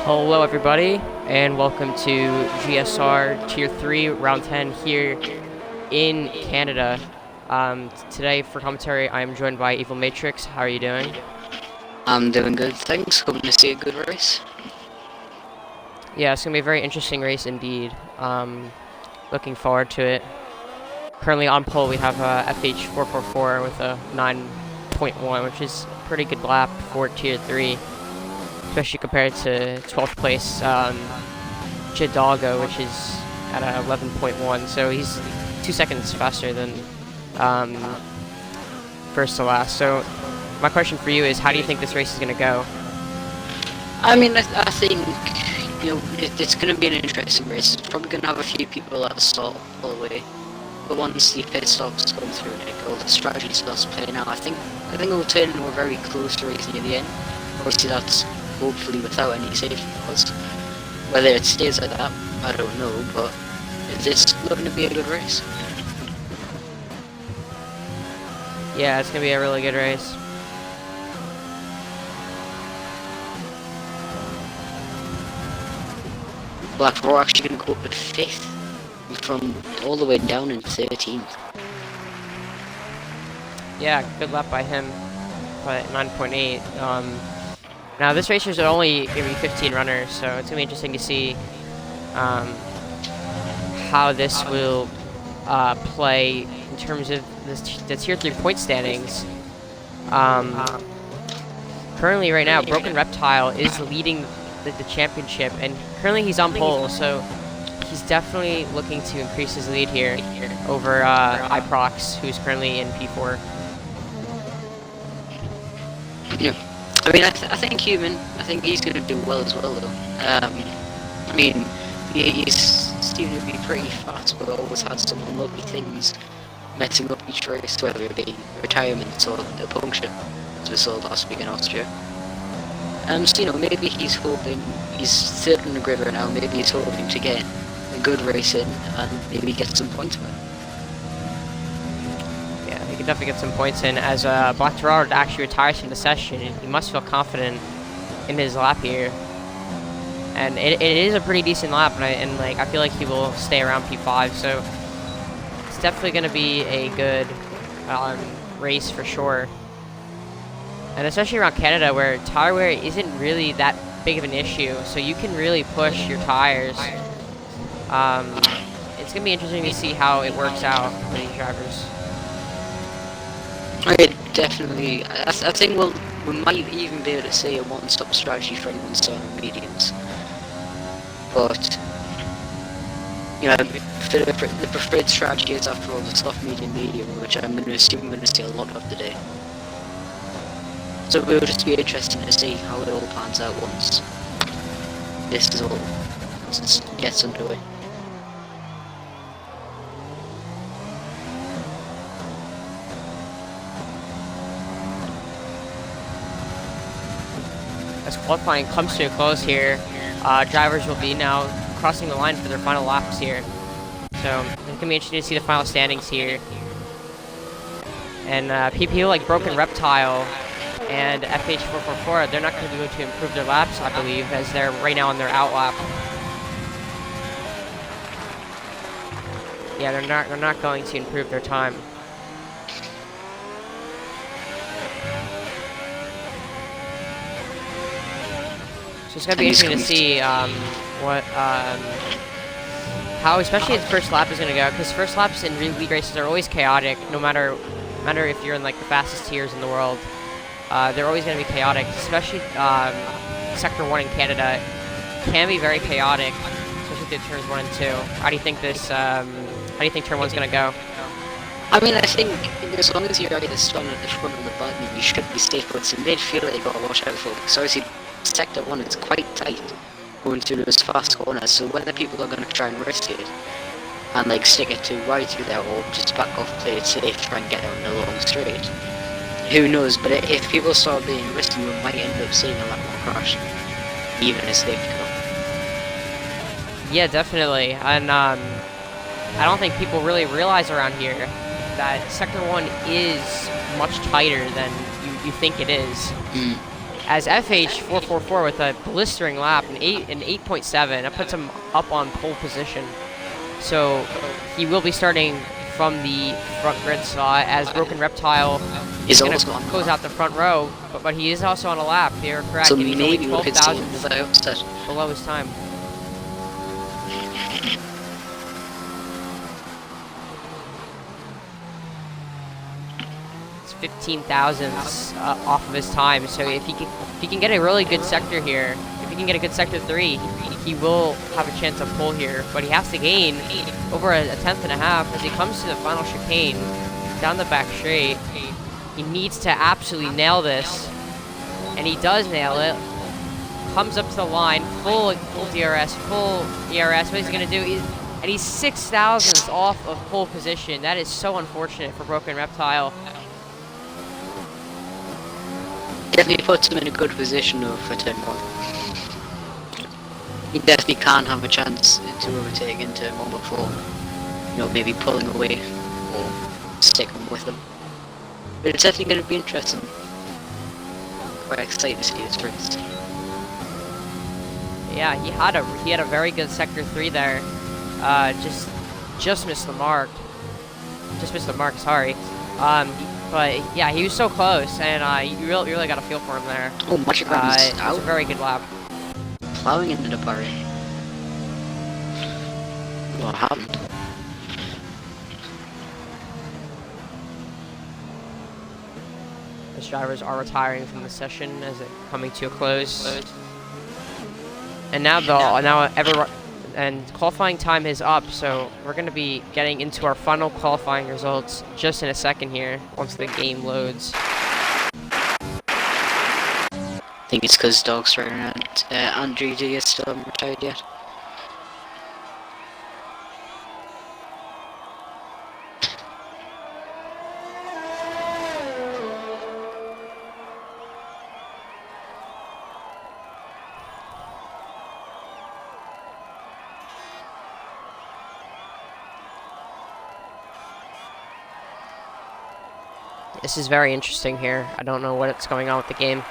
Hello everybody, and welcome to GSR Tier 3 Round 10 here in Canada. Today for commentary I am joined by Evil Matrix. How are you doing? I'm doing good, thanks. Hoping to see a good race. Yeah, it's going to be a very interesting race indeed. Looking forward to it. Currently on pole we have FH444 with a 9.1, which is a pretty good lap for Tier 3. Especially compared to 12th place Jidalgo, which is at 11.1, so he's 2 seconds faster than first to last. So my question for you is, how do you think this race is going to go? I mean, I think, it's going to be an interesting race. It's probably going to have a few people at the start all the way. But once the pit stops come through and all the strategy starts playing out, I think it will turn into a very close race near the end. Obviously that's hopefully without any safety laws. Whether it stays like that, I don't know, but it's looking to be a good race. Yeah, it's going to be a really good race. Black Raw actually going to go up at 5th, from all the way down in 13th. Yeah, good lap by him, but 9.8. Now this race is only going to be 15 runners, so it's going to be interesting to see how this will play in terms of the Tier 3 point standings. Currently right now, Broken Reptile is leading the championship, and currently he's on pole, so he's definitely looking to increase his lead here over iProx, who's currently in P4. Yeah. I mean, I think he's going to do well as well, though. I mean, he's seemed to be pretty fast, but always had some unlucky things messing up each race, whether it be retirement or a puncture, as we saw last week in Austria. So, maybe he's third in the grid right now, maybe he's hoping to get a good race in and maybe get some points with it. He can definitely get some points in, as Black Gerard actually retires from the session. He must feel confident in his lap here, and it is a pretty decent lap, and I feel like he will stay around P5. So it's definitely going to be a good race for sure, and especially around Canada where tire wear isn't really that big of an issue, so you can really push your tires. It's going to be interesting to see how it works out for these drivers. Okay, definitely. I think we might even be able to say a one-stop strategy for anyone starting mediums. But, the preferred strategy is, after all, the soft medium, which I'm going to assume we're going to see a lot of today. So it will just be interesting to see how it all pans out once this gets underway. As qualifying comes to a close here, drivers will be now crossing the line for their final laps here. So it's going to be interesting to see the final standings here. And people like Broken Reptile and FH444, they're not going to be able to improve their laps, I believe, as they're right now on their out lap. Yeah, they're not going to improve their time. So it's going to be interesting to see how especially the first lap is going to go, because first laps in league races are always chaotic, no matter if you're in the fastest tiers in the world. They're always going to be chaotic, especially Sector 1 in Canada can be very chaotic, especially through turns 1 and 2. How do you think turn 1's going to go? I mean, I think as long as you're either strong at the front or the bottom, you should be safe, but it's in midfield that you've got to watch out for, because obviously Sector 1 is quite tight going through those fast corners, so whether people are going to try and risk it and stick it too wide through there, or just back off, play it safe, try and get out in the long straight, who knows. But if people start being risky, we might end up seeing a lot more crash, even as safety car. Yeah, definitely. And I don't think people really realize around here that Sector 1 is much tighter than you think it is. as FH444 with a blistering lap, an 8.7. That puts him up on pole position. So he will be starting from the front grid slot as Broken Reptile is going to close out the front row, but he is also on a lap. You're correct. So and he's maybe only 12,000 upset. below his time. It's 15,000 off of his time. So if he can get a really good sector here, if he can get a good sector 3, he will have a chance of pole here. But he has to gain over a tenth and a half as he comes to the final chicane down the back straight. He needs to absolutely nail this, and he does nail it. Comes up to the line, full DRS, full ERS. What he's gonna do? And he's 6 thousandths off of pole position. That is so unfortunate for Broken Reptile. Definitely puts him in a good position though for turn 1. He definitely can have a chance to overtake in turn 1 before, you know, maybe pulling away or sticking with them. But it's definitely going to be interesting. Quite excited to see this race. Yeah, he had a very good sector 3 there. Just missed the mark. Just missed the mark. Sorry. But yeah, he was so close, and you really got a feel for him there. Oh, much it was a very good lap. Plowing into the barrier. What happened? As drivers are retiring from the session as it's coming to a close. And now qualifying time is up, so we're going to be getting into our final qualifying results just in a second here once the game loads. I think it's because Dog's right around. Andrew D is still haven't retired yet. This is very interesting here. I don't know what's going on with the game,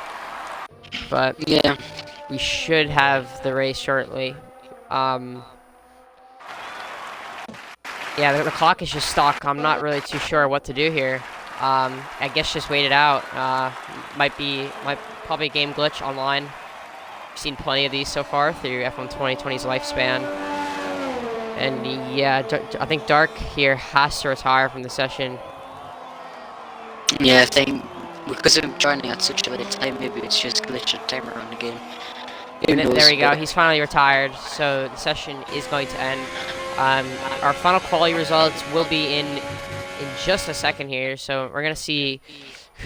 but yeah, we should have the race shortly. Yeah, the clock is just stuck. I'm not really too sure what to do here. I guess just wait it out. Might probably a game glitch online. I've seen plenty of these so far through F1 2020's lifespan. And yeah, I think Dark here has to retire from the session. Yeah, I think because I'm joining at such a late time, maybe it's just glitched the timer on the game. There we go. He's finally retired, so the session is going to end. Our final quality results will be in just a second here, so we're gonna see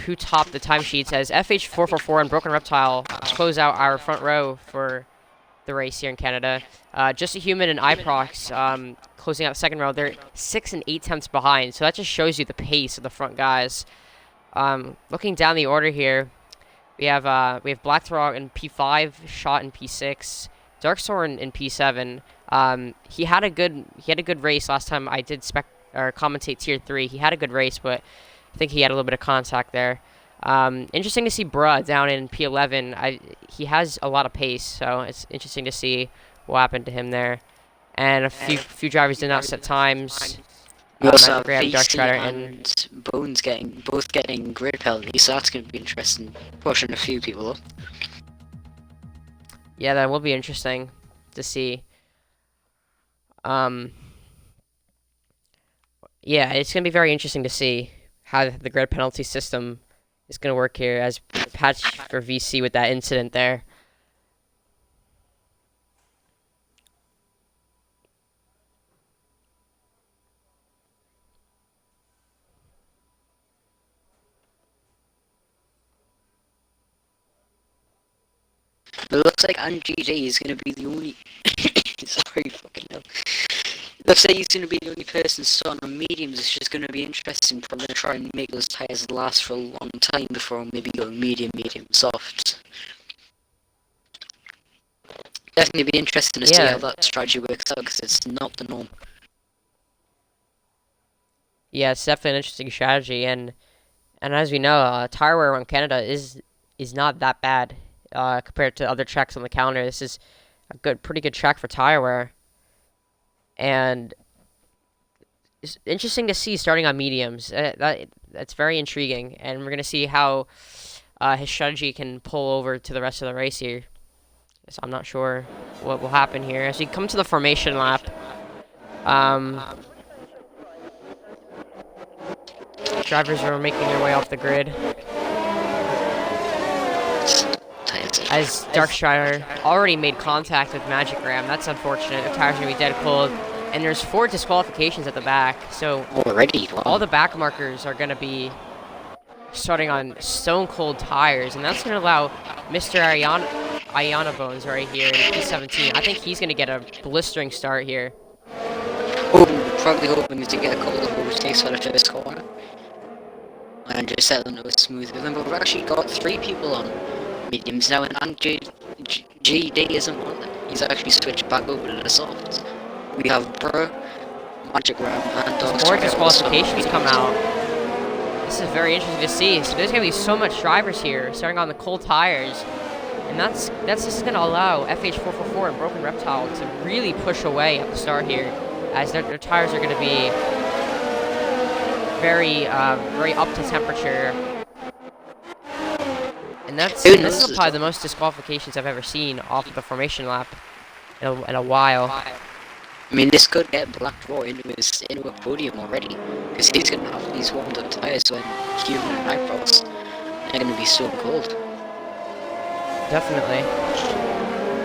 who topped the timesheets as FH444 and Broken Reptile close out our front row for the race here in Canada. Just a Human and iProx closing out the second row. They're 6 and 8 tenths behind, so that just shows you the pace of the front guys. Looking down the order here, we have Black Throg in P5, Shot in P6, Darkthorn in P7. He had a good race last time I did commentate Tier 3. He had a good race, but I think he had a little bit of contact there. Interesting to see Bruh down in P11. He has a lot of pace, so it's interesting to see what happened to him there. And a few drivers did not set times. We also have Dark VC Shredder and Bones both getting grid penalties, so that's going to be interesting, pushing a few people up. Yeah, that will be interesting to see. Yeah, it's going to be very interesting to see how the grid penalty system is going to work here as patch for VC with that incident there. It looks like NGJ is going to be the only... Sorry, fucking hell. Looks like he's going to be the only person starting on mediums. It's just going to be interesting for them to try and make those tyres last for a long time before maybe going medium, soft. Definitely be interesting to see how that strategy works out, because it's not the norm. Yeah, it's definitely an interesting strategy, and as we know, tire wear on Canada is is not that bad compared to other tracks on the calendar. This is a pretty good track for tire wear, and it's interesting to see starting on mediums. That's very intriguing, and we're gonna see how his strategy can pull over to the rest of the race here. So I'm not sure what will happen here as we come to the formation lap. Drivers are making their way off the grid as Darkshire already made contact with Magic Ram. That's unfortunate. The tires are gonna be dead cold, and there's 4 disqualifications at the back. So already, wow. All the back markers are gonna be starting on stone cold tires, and that's gonna allow Mr. Ayana Bones right here in P17. I think he's gonna get a blistering start here. Oh, probably hoping to get a couple of overtakes for the first corner. And just settling it smooth with them, but we've actually got 3 people on mediums now, and GD isn't on them. He's actually switched back over to the softs. We have Prix, Magic Ram, and Dogs. More disqualifications come out. This is very interesting to see. So there's gonna be so much drivers here, starting on the cold tires, and this is gonna allow FH444 and Broken Reptile to really push away at the start here, as their tires are gonna be very up to temperature. And this is probably the most disqualifications I've ever seen off of the formation lap in a while. I mean, this could get Black Draw into a podium already, because he's going to have these warmed up tyres when Human and Hypros are going to be so cold. Definitely.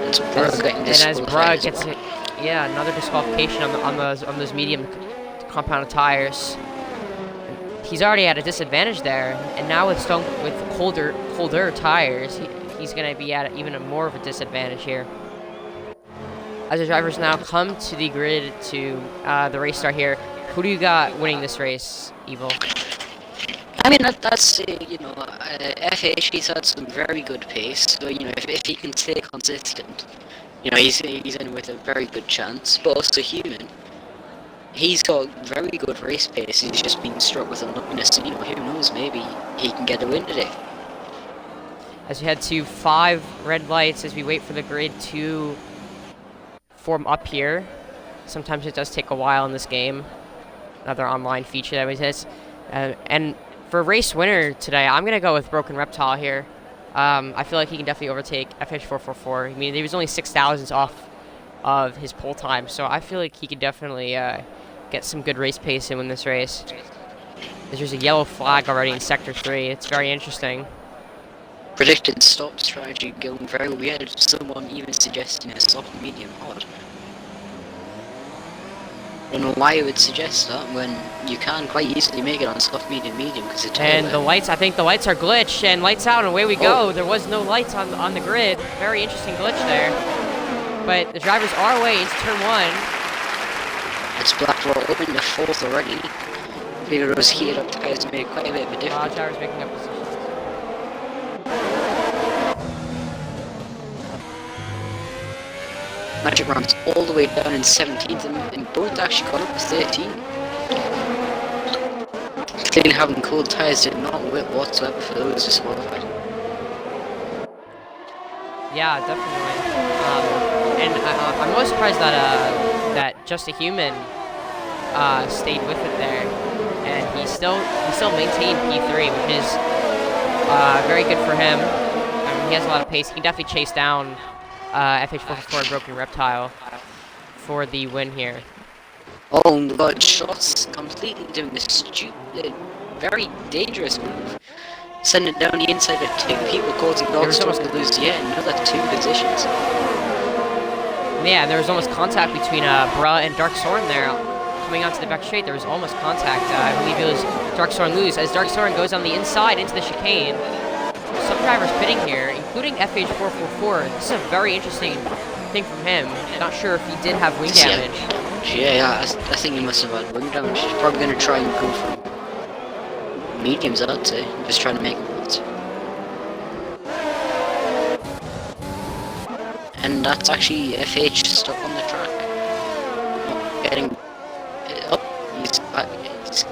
And so as Brugg gets another disqualification on those medium compounded tires. He's already at a disadvantage there, and now with colder tires, he's going to be at even more of a disadvantage here. As the drivers now come to the grid to the race start here, who do you got winning this race, Evil? I mean, that's FH, he's had some very good pace, so, if he can stay consistent, he's in with a very good chance. But also Human, he's got very good race pace, he's just been struck with unluckiness, so, who knows, maybe he can get a win today. As we head to 5 red lights as we wait for the grid to form up here. Sometimes it does take a while in this game. Another online feature that we test. And for race winner today, I'm going to go with Broken Reptile here. I feel like he can definitely overtake FH444. I mean, he was only 6,000ths off of his pole time, so I feel like he could definitely get some good race pace and win this race. There's a yellow flag already in Sector 3. It's very interesting. Predicted stop strategy going very well. We had someone even suggesting a soft, medium, hard. I don't know why you would suggest that when you can quite easily make it on soft, medium, because it's and the lights, I think the lights are glitched, and lights out, and away we go. There was no lights on the grid. Very interesting glitch there. But the drivers are away into turn 1. It's Black Roll open to 4th already. Figaro's heated up tires made quite a bit of a difference. Tires making up positions. Magic Ram's all the way down in 17th, and both actually got up to 13. Clearly having cold tyres did not work whatsoever for those disqualified. Yeah, definitely. And I'm most surprised that Just a Human stayed with it there, and he still maintained P3, which is very good for him. I mean, he has a lot of pace. He can definitely chase down FH444 and Broken Reptile for the win here. Oh, and we got shots completely doing this stupid, very dangerous move. Sending down the inside of 2 people, causing Dogs to lose yet another 2 positions. Yeah, there was almost contact between Bruh and Dark Soren there. Coming onto the back straight, there was almost contact. I believe it was Dark Soren lose, as Dark Soren goes on the inside into the chicane. Some drivers pitting here, including FH444. This is a very interesting thing from him. Not sure if he did have wing damage. Yeah, I think he must have had wing damage. He's probably going to try and go for mediums, I'd say. Just trying to make it work. And that's actually FH stuck on the track. Not getting up. He's back. He's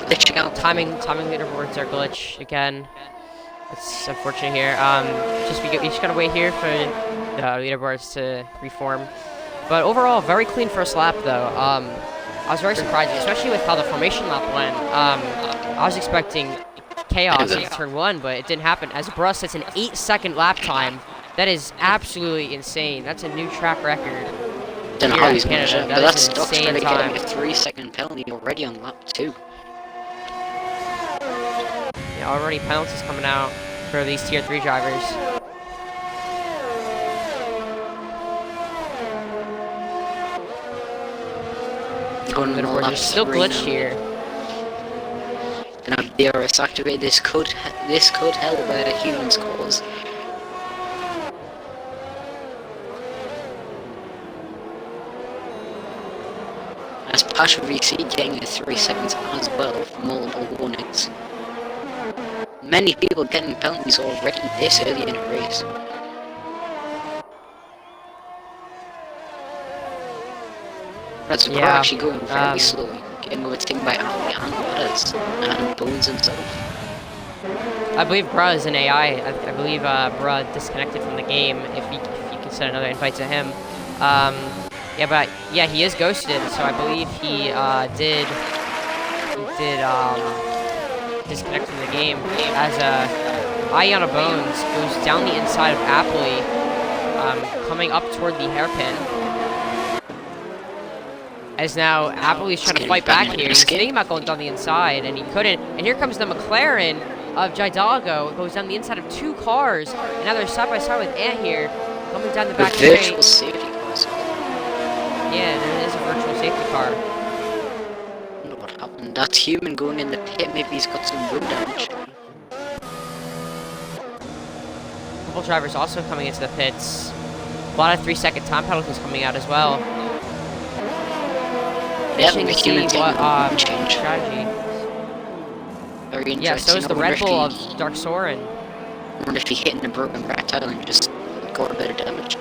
glitching out. Timing leaderboards are glitch again. It's unfortunate here. We just gotta wait here for the leaderboards to reform. But overall, very clean first lap though. I was very surprised, especially with how the formation lap went. I was expecting chaos in turn 1, but it didn't happen. As Bruh sets an 8-second lap time, that is absolutely insane. That's a new track record. Don't know how he's managed it, but that's an insane getting a 3-second penalty already on lap 2. Yeah, already penalties coming out for these tier 3 drivers. We're still glitched here. And if DRS activated, this could help humans cause. As Pasha VC getting a 3 seconds as well for multiple warnings. Many people getting penalties already this early in a race. That's we're actually going very slowly, getting overtaken by Ali and Waters and Bones himself. I believe Bruh is an AI. I believe Bruh disconnected from the game. If you can send another invite to him. Yeah, he is ghosted. So I believe he did disconnect from the game as Ayana Bones goes down the inside of Appley, coming up toward the hairpin. As now Appley's trying to fight back here. He's thinking about going down the inside, and he couldn't. And here comes the McLaren of Jaidago. It goes down the inside of 2 cars, and now they're side by side with Ant here, coming down the back straight. Virtual safety cars. Yeah, there is a virtual safety car. I don't know what happened. That human going in the pit, maybe he's got some road damage. A couple drivers also coming into the pits. A lot of 3-second time penalties coming out as well. Interesting to see what strategy. Very interesting. Yeah, so is the Red Bull of Dark Soren. I wonder if he hit in the broken reptile and just got a bit of damage.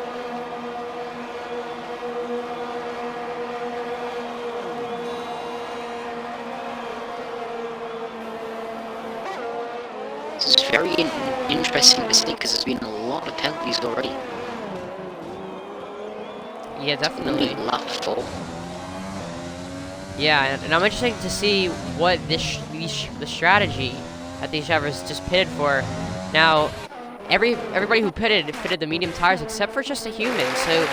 This is very interesting to see because there's been a lot of penalties already. Yeah, definitely. Only lap 4. Yeah, and I'm interested to see what the strategy that these drivers just pitted for. Now, everybody who pitted the medium tires except for just a human. So,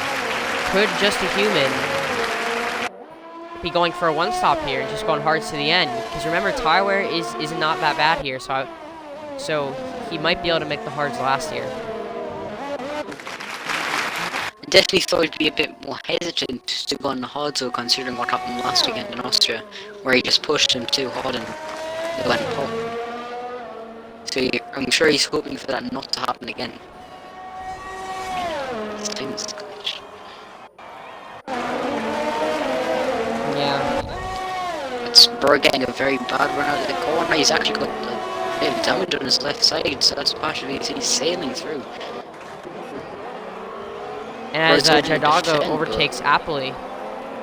could just a human be going for a one-stop here and just going hard to the end? Because remember, tire wear is not that bad here, so he might be able to make the hards last here. I definitely thought he'd be a bit more hesitant to go on the hard, so considering what happened last weekend in Austria, where he just pushed him too hard and they went pop. So I'm sure he's hoping for that not to happen again. This thing's glitched. Yeah. It's Burr getting a very bad run out of the corner. He's actually got a bit of damage on his left side, so that's partially he's sailing through. And as Jaidago overtakes Appley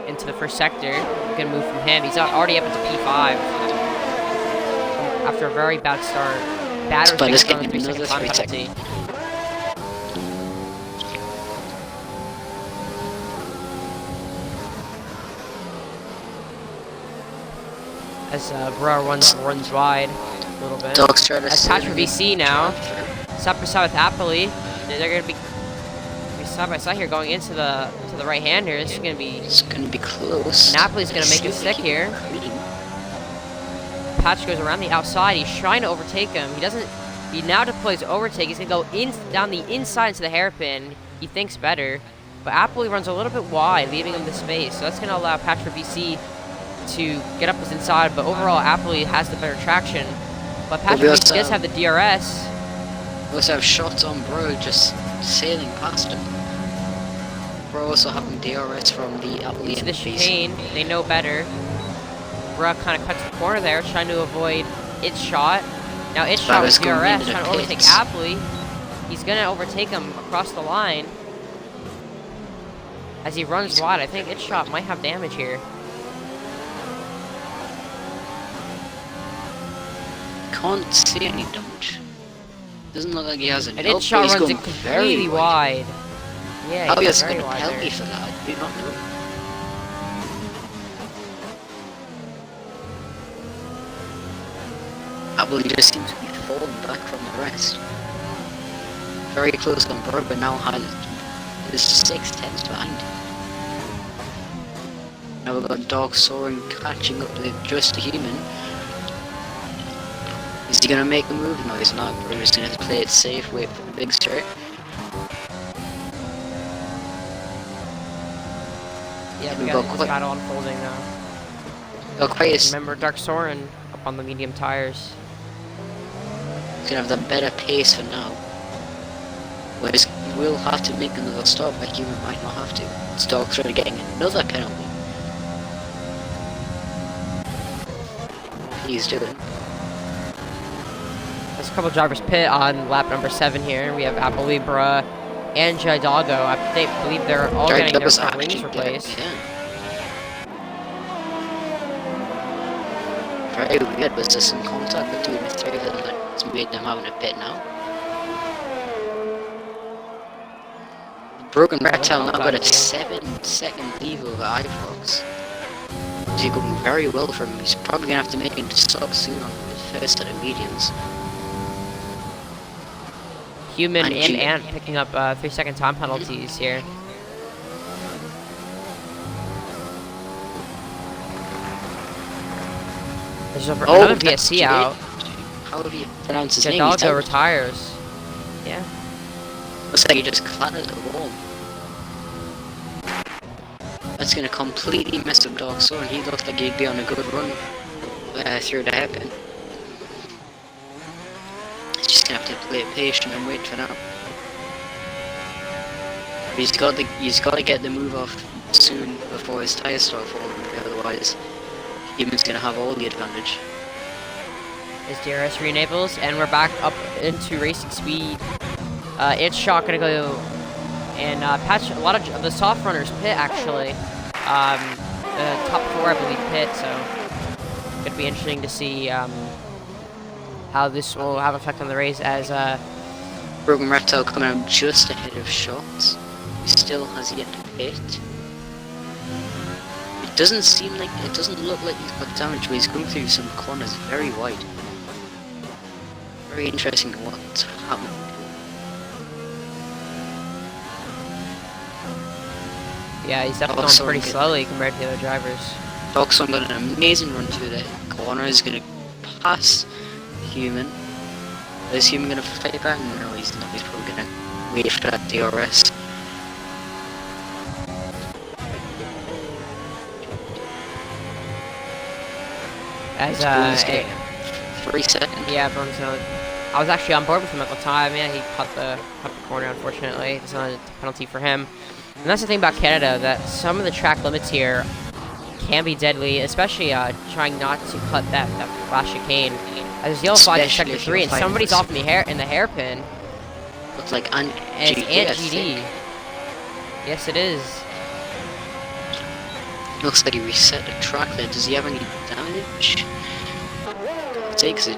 into the first sector, gonna move from him. He's already up into P5 after a very bad start. Bad restriction on the 3-second time penalty. As Bruh runs wide a little bit. As Patra VC now, side by side with Appley, they're gonna be side by side here going into the right-hander. It's gonna be close. Napoli's gonna make it stick here. Patch goes around the outside. He's trying to overtake him. He now deploys overtake. He's gonna go down the inside into the hairpin. He thinks better, but Appley runs a little bit wide, leaving him the space. So that's gonna allow Patra VC to get up his inside. But overall, Appley has the better traction. But Patra VC does have the DRS. We also have shots on Bro just sailing past him. We're also having DRS from the Appley. To the chicane, they know better. Bruh kind of cuts the corner there, trying to avoid its shot. Now its shot with DRS, trying to overtake Appley. He's gonna overtake him across the line. As he runs wide, I think its shot might have damage here. Can't see any damage. Doesn't look like he has a And nope, it shot but he's runs going it very completely wide. Yeah, How he's is very going to wide help there. me for that? I do not know. Apple just seems to be falling back from the rest. Very close on Bird, but now is 6 tenths behind. Now we've got Dog Soaring catching up with Just a Human. Is he going to make the move? No, he's not. We're just going to play it safe, wait for the big start. Yeah, we We've got got this quite- battle unfolding now. Got quite a s- Remember Dark Soren up on the medium tires. He's going to have the better pace for now. Whereas he will have to make another stop, but Human might not have to. Dog Soaring getting another penalty. He's doing. There's a couple drivers pit on lap number 7 here. We have Apple Libra and Jaidago. I believe they're all getting their front wings replaced. Yeah. Very weird, was there some contact between the three of them that's made them having a pit now? Broken Reptile now got a 7-second lead over Ivox. He's going very well for him. He's probably going to have to make him stop soon on the first set of mediums. Human And and G- Ant picking up 3-second time penalties here. There's another that's VSC out. How do you pronounce his name? He's Jaidago out. retires. Yeah. Looks like he just clattered the wall. That's going to completely mess up Dog Soaring. He looks like he'd be on a good run through the hairpin. He's just going to have to play it patient and wait for now. He's got to get the move off soon before his tyres start falling, otherwise Human's going to have all the advantage. His DRS re-enables, and we're back up into racing speed. It's Shot gonna go and patch a lot of the soft runners pit actually. The top 4 I believe pit, so gonna be interesting to see how this will have effect on the race as Broken Reptile coming out just ahead of Shots. He still has yet to pit. It doesn't look like he's got damage, but he's going through some corners very wide. Very interesting what's happening. yeah, he's definitely Oh, going pretty sorry. slowly compared to the other drivers. Dogson got an amazing run through the corner. He's going to pass Human. Is Human going to fight back? No, he's not. He's probably going to wait for that DRS. As Bone's getting 3 seconds. yeah, Bone's I was actually on board with him at the time. Yeah, he caught the corner unfortunately. It's not a penalty for him. And that's the thing about Canada, that some of the track limits here can be deadly, especially trying not to cut that flash chicane. There's yellow flag in Especially sector if 3, you're and fighting somebody's for off in the hairpin. Looks like Ant And it's GD, Ant I GD. think. Yes, it is. Looks like he reset the track there. Does he have any damage? Takes it.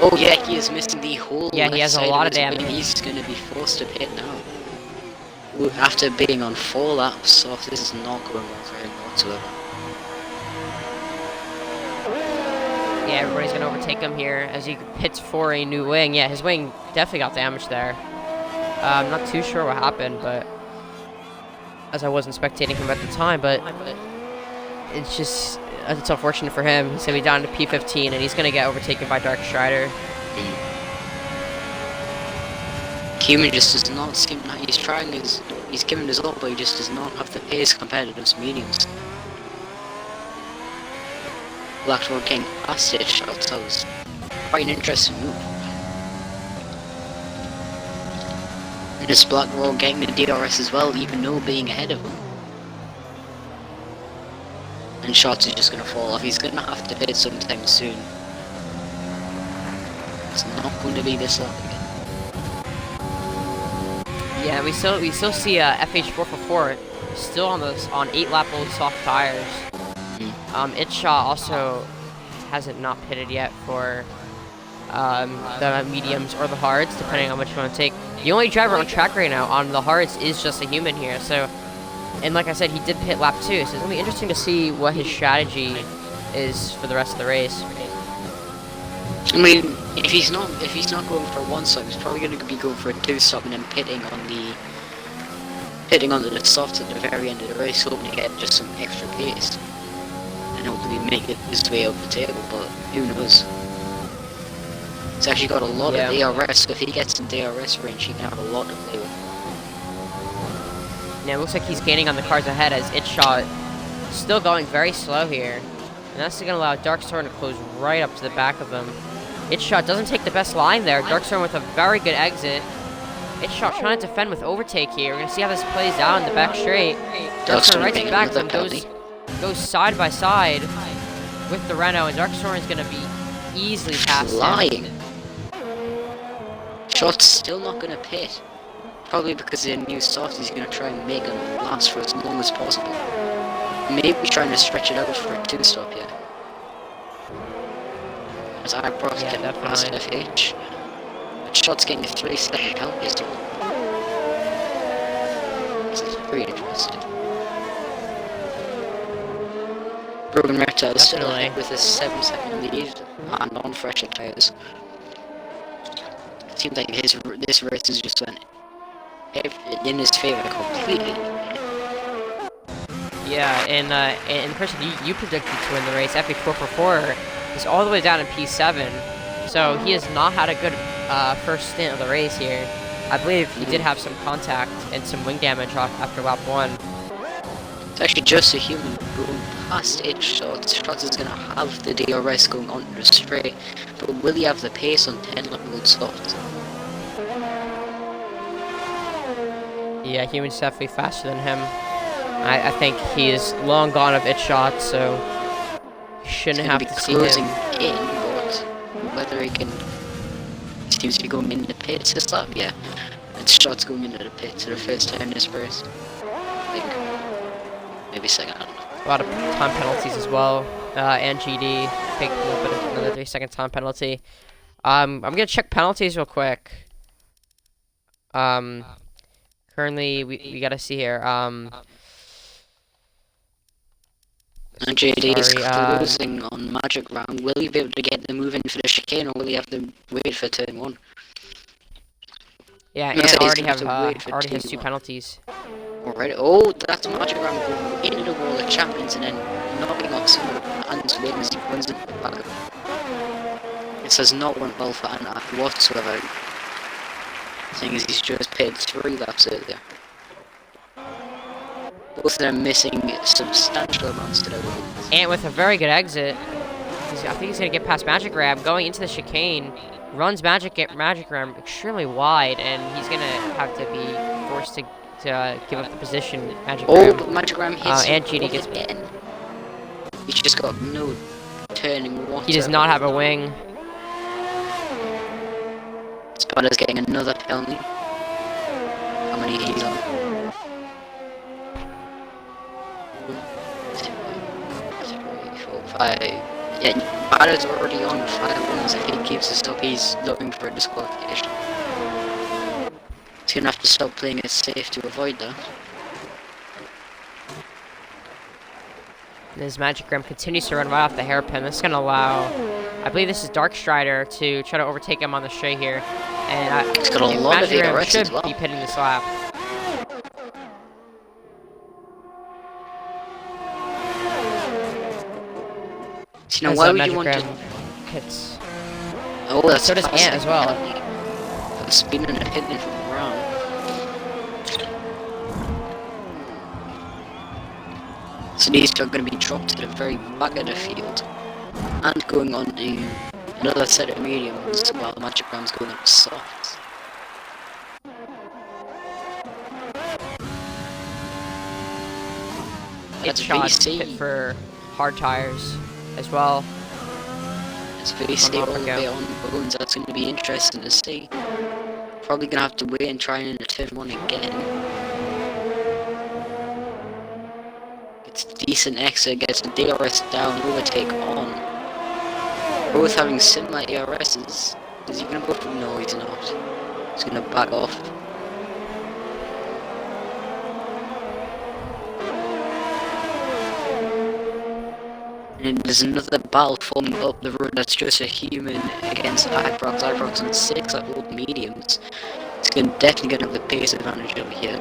Oh yeah, he is missing the whole Yeah, he left has a side lot of of it. damage. He's going to be forced to pit now. After being on 4 laps, so this is not going well for him whatsoever. Yeah, everybody's gonna overtake him here as he pits for a new wing. Yeah, his wing definitely got damaged there. I'm not too sure what happened, but as I wasn't spectating him at the time, but it's unfortunate for him. He's gonna be down to P15, and he's gonna get overtaken by Dark Strider. Human just does not seem like he's giving his all, but he just does not have the pace compared to those mediums. Blackroad getting past it shots, that was quite an interesting move. And this Blackroad getting the DRS as well, even though being ahead of him. And Shots is just going to fall off. He's going to have to pit sometime soon. It's not going to be this lap again. Yeah, we still see FH444 still on 8-lap old soft tires. Itshot also hasn't not pitted yet for the mediums or the hards, depending on which you want to take. The only driver on track right now on the hards is just a human here. So, and like I said, he did pit lap 2, so it's gonna be interesting to see what his strategy is for the rest of the race. I mean, if he's not going for a 1-stop, he's probably going to be going for a 2-stop and then pitting onto the softs at the very end of the race, hoping to get just some extra pace and hopefully make it his way up the table. But who knows? He's actually got a lot of DRS, so if he gets in DRS range, he can have a lot to play with. Yeah, it looks like he's gaining on the cars ahead as Itshot still going very slow here. And that's going to allow Darkstorm to close right up to the back of him. Itshot doesn't take the best line there. Darkstorm with a very good exit. Itshot trying to defend with overtake here. We're going to see how this plays out in the back straight. Darkstorm right to the back of him goes side by side with the Renault, and Darkstorm is going to be easily past him. Shot's still not going to pit. Probably because the new soft is going to try and make him last for as long as possible. Maybe trying to stretch it out for a 2-stop, yeah. As I brought it past FH. But Shot's getting a 3-second penalty still. This is pretty interesting. Brogan Reptile still with a 7-second lead and on fresher tyres. Seems like this race has just went in his favour completely. Yeah, and the person you predicted to win the race, FH444, is all the way down in P7, so he has not had a good first stint of the race here. I believe he did have some contact and some wing damage after lap 1. It's actually just a human going past Itshot. Shots is going to have the DRS going onto the straight, but will he have the pace on 10 level soft? Yeah, human's definitely faster than him. I think he is long gone of Itshot, so shouldn't have to see him. In, but whether he can... He seems to be going into the pits this lap, yeah. Itshot's going into the pits for the first time in this race. I think. Maybe second, I don't know. A lot of time penalties as well. And GD, take a little bit of another 3-second time penalty. I'm gonna check penalties real quick. Currently, we gotta see here. And JD is closing on Magic Round. Will he be able to get the move in for the chicane, or will he have to wait for turn 1? Yeah, and already has 2 penalties. Alright, oh, that's Magic Round going into the wall of champions and then knocking off someone and waiting as he runs into the back. This has not went well for Anna whatsoever. Seeing as he's just paid 3 laps earlier. Both of them missing substantial amounts today. And with a very good exit, I think he's going to get past Magic Ram, going into the chicane, runs Magic Ram extremely wide, and he's going to have to be forced to give up the position. Magic Ram. But Magic Ram hits and GD gets in. He's just got no turning whatsoever. He does not have a wing. Spotter's getting another penalty. How many he's on? 5. Yeah, Spotter's already on 5 runs. If he keeps this up, he's looking for a disqualification. He's gonna have to stop playing it safe to avoid that. And as Magic Ram continues to run right off the hairpin, this is going to allow, I believe this is Dark Strider, to try to overtake him on the straight here. And he's got a lot of DRS should as well. be pitting this lap. So now why would you want to... Hits. Oh, that's so does Ant as well. Spinning and hitting from around. So these two are going to be dropped to the very back of the field. And going on to another set of mediums while the Magic Ram's going up soft. It's shot fit for hard tires as well. It's VC all the way on bones. That's going to be interesting to see. Probably going to have to wait and try in a turn 1 again. Gets decent exit, gets the DRS down, overtake on. Both having similar DRSs. Is he gonna go for? No, he's not. He's gonna back off. And there's another battle forming up the road that's just a human against Iprox. Iprox on 6 at old mediums. It's definitely gonna have the pace advantage over here.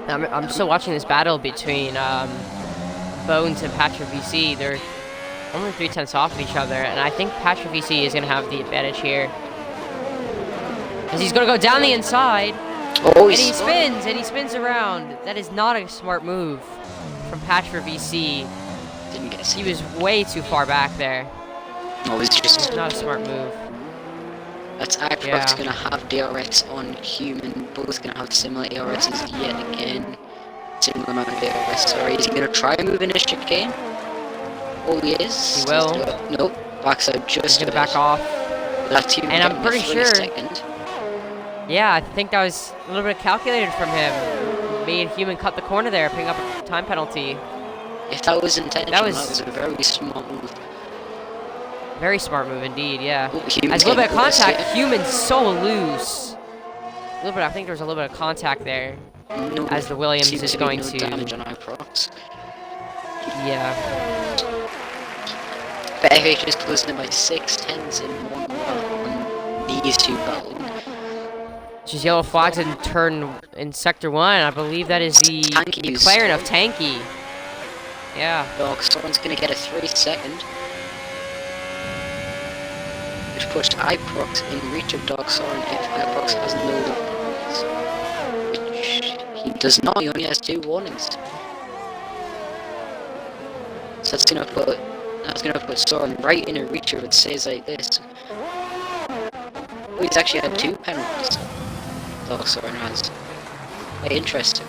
I'm still watching this battle between Bones and Patrick VC. They're only 3/10 off of each other, and I think Patrick VC is going to have the advantage here. Because he's going to go down the inside, Oh, and he spins around. That is not a smart move from Patrick VC. Didn't get He was way too far back there. No, it's just Not a smart move. That's Iprox gonna have DRS on human, both gonna have similar ARSs yet again. Similar amount of DRS, sorry. Is he gonna try and move in a chicane? Oh, he is. He will. Nope, backside just He's gonna back off. Left human. And I'm pretty sure. Second. Yeah, I think that was a little bit calculated from him. Made human cut the corner there, picking up a time penalty. If that was intentional, that was a a very smart move. Very smart move indeed, yeah. Ooh, As a little bit of contact, human's so loose. A little bit, I think there was a little bit of contact there. No, as the Williams is going to damage on Iprox. Yeah. But FH is closing it by 6/10 in one round on these two battling. Just yellow flags in turn in sector 1. I believe that is the McLaren of Tanky. Yeah. Someone's gonna get a 3-second. Which pushed Iprox in reach of Soren if Iprox has no warnings. Which he does not, he only has 2 warnings. So that's gonna put Soren right in a reach of it says like this. Oh, he's actually had 2 penalties. Soren has. Very interesting.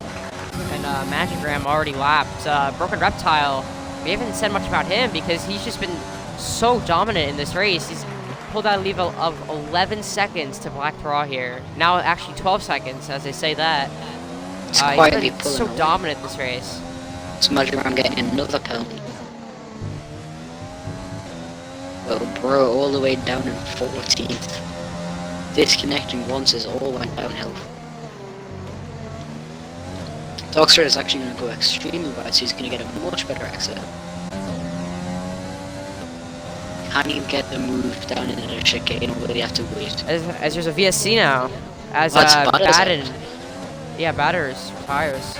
And Magigram already lapped. Broken Reptile, we haven't said much about him because he's just been so dominant in this race. He's pulled out a lead of 11 seconds to Black Thraw here. Now actually 12 seconds as they say that. He's been so dominant in this race. So Magigram getting another penalty. Well, bro, all the way down in 14th. Disconnecting once is all went downhill. Dogstar is actually going to go extremely wide, so he's going to get a much better exit. Can he get the move down in a chicane, or will he have to wait? As there's a VSC now. As Batters retires.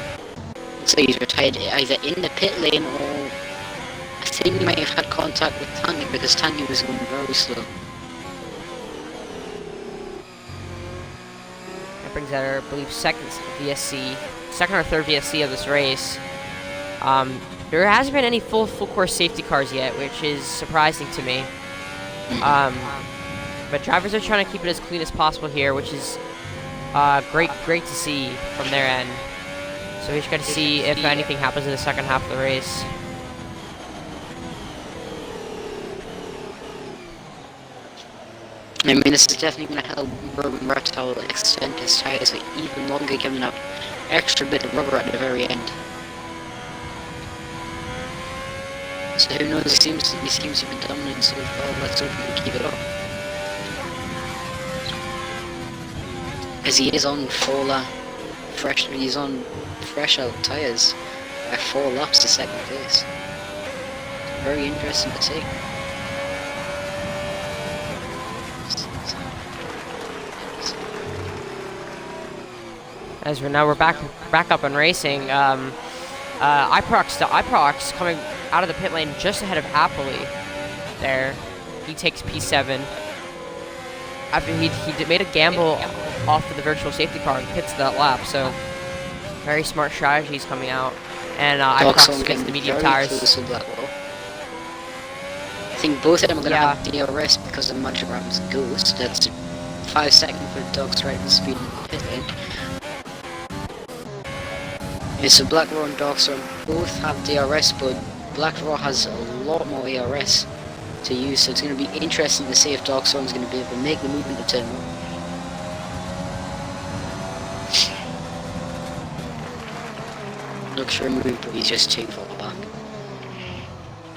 So he's retired either in the pit lane or I think he might have had contact with Tangy because Tangy was going very slow. That brings out our, I believe, second or third VSC of this race. There hasn't been any full course safety cars yet, which is surprising to me. But drivers are trying to keep it as clean as possible here, which is great to see from their end. So we just got to see if anything happens in the second half of the race. I mean, this is definitely going to help Broken Reptile extend his tires even longer, giving up extra bit of rubber at the very end. So who knows, he seems to be dominant so far. Let's hope he can keep it up. As he is on he's on fresh out tyres at 4 laps to second place. Very interesting to see. As we're back up and racing. Iprox coming out of the pit lane just ahead of Happily. There, he takes P7 after he made a gamble off of the virtual safety car and pits that lap. So very smart strategies coming out, and Iprox gets the medium tires. I think both of them are going to have DRS because of Magigram's ghost. That's 5 seconds for Dog's right speed in the pit lane. Yeah, so Black Raw and Darkstorm both have DRS, but Black Raw has a lot more ARS to use, so it's going to be interesting to see if Darkstorm's going to be able to make the movement to turn 1. Looks removed, but he's just too far back.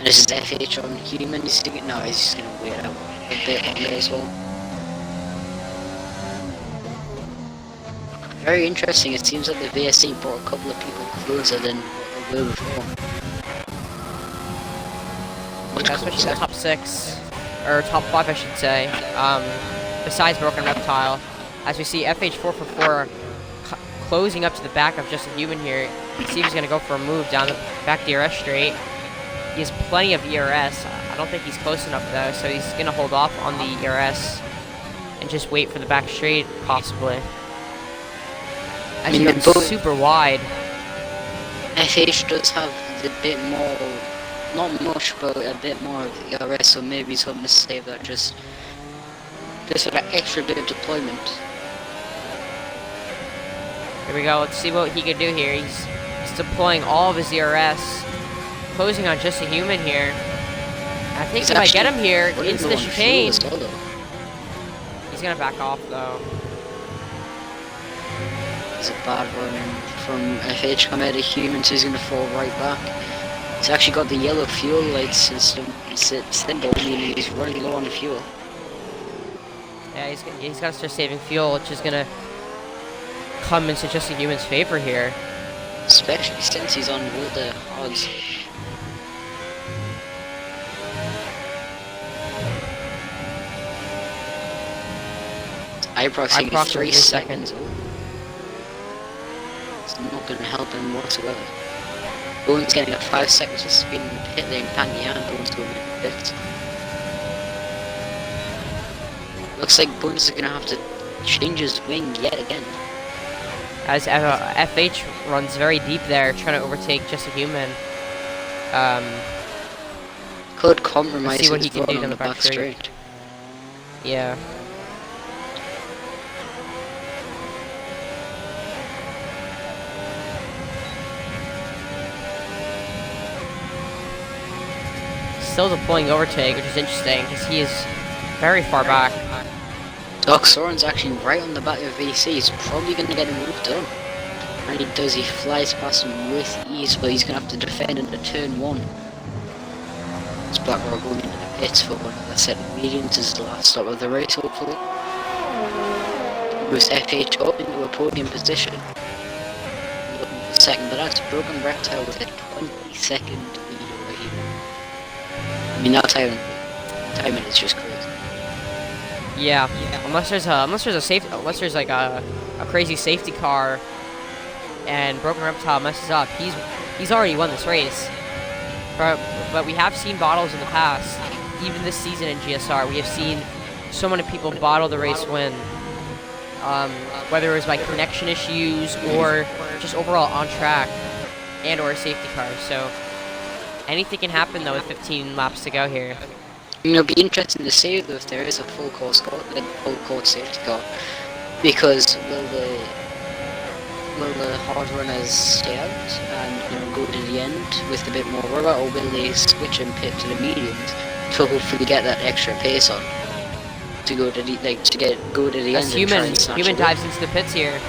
This is FH on human. He's thinking, no, he's just gonna wait out a bit on there as well. Very interesting. It seems like the VSC brought a couple of people closer than what they were before. Yeah, especially the top 6, or top 5 I should say, besides Broken Reptile. As we see FH444 closing up to the back of Just a Human here. You see he's going to go for a move down the back DRS straight. He has plenty of ERS. I don't think he's close enough though, so he's going to hold off on the ERS and just wait for the back straight, possibly. As he goes super wide. FH does have a bit more, not much, but a bit more of ERS, so maybe he's hoping to save that just for that extra bit of deployment. Here we go, let's see what he can do here. He's deploying all of his ERS, closing on Just a Human here. I think he might get him here into the chicane. He's gonna back off though. It's a bad run from FH coming out of Human, so he's gonna fall right back. He's actually got the yellow fuel light system symbol, meaning he's running low on fuel. Yeah, he's got to start saving fuel, which is gonna come into Just a Human's favor here. Especially since he's on all the odds. Approximately 3 seconds. It's not going to help him whatsoever. Bowen's getting up 5 seconds for speed in the pit lane, Panty and Bowen's going in the pit. Looks like Bowen's going to have to change his wing yet again. As FH runs very deep there, trying to overtake Just a Human. Could compromise see what he his can do run on the back straight. Yeah. Still deploying overtake, which is interesting because he is very far back. Doc Soren's actually right on the back of VC. He's probably going to get a move done. And he does, he flies past him with ease, but he's going to have to defend into turn 1. It's Blackwell going into the pits for one of the set of mediums as the last stop of the race, hopefully. Moves FH up into a podium position. Looking for second, but that's Broken Reptile with a 20-second lead over here. I mean, that timing is just crazy. Yeah, unless there's like a crazy safety car, and Broken Reptile messes up, he's already won this race. But we have seen bottles in the past, even this season in GSR. We have seen so many people bottle the race win, whether it was by connection issues or just overall on track and or a safety car. So anything can happen though with 15 laps to go here. It'll be interesting to see though if there is a full course safety car, because will the hard runners stay out and go to the end with a bit more rubber, or will they switch and pit to the mediums to hopefully get that extra pace on to go to the end? Human dives into the pits here.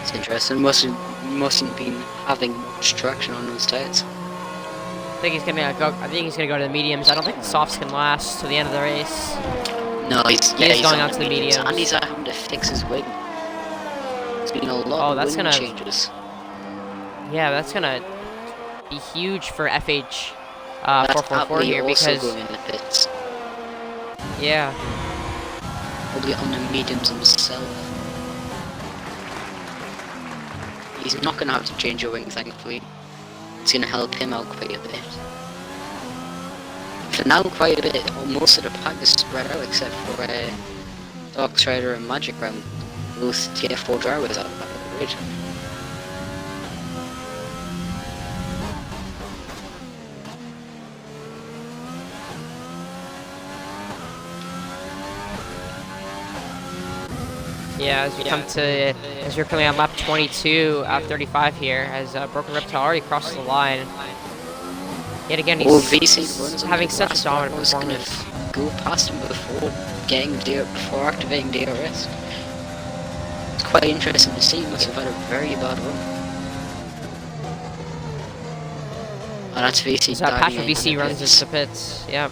It's interesting. Mustn't be having much traction on those tires. I think he's gonna go to the mediums. I don't think the softs can last to the end of the race. No, he's going out to the mediums. And he's having to fix his wing. There's been a lot of wing changes. Yeah, that's gonna be huge for FH 444 here because going in the pits. Yeah. Probably on the mediums himself. He's not gonna have to change a wing, thankfully. It's going to help him out quite a bit. For now, quite a bit. Most of the pack is spread out except for Dark Strider and Magic Round. Both TF4 drivers out of the grid. Yeah, as we're coming on lap 22 out of 35 here, as Broken Reptile already crosses the line. Yet again, he's having such a dominant performance. Go past him before activating DRS. It's quite interesting to see. He must have had a very bad run. Oh, that's VC. So Patrick VC runs into the pits. Yep.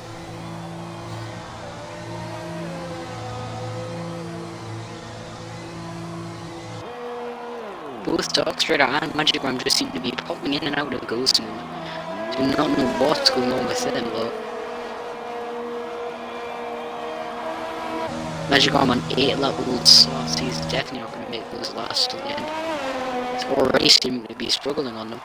Both Darkstrider and Magigram just seem to be popping in and out of Ghost Moon. Do not know what's going on with them, but Magigram on 8 levels, so he's definitely not going to make those last till the end. He's already seeming to be struggling on them.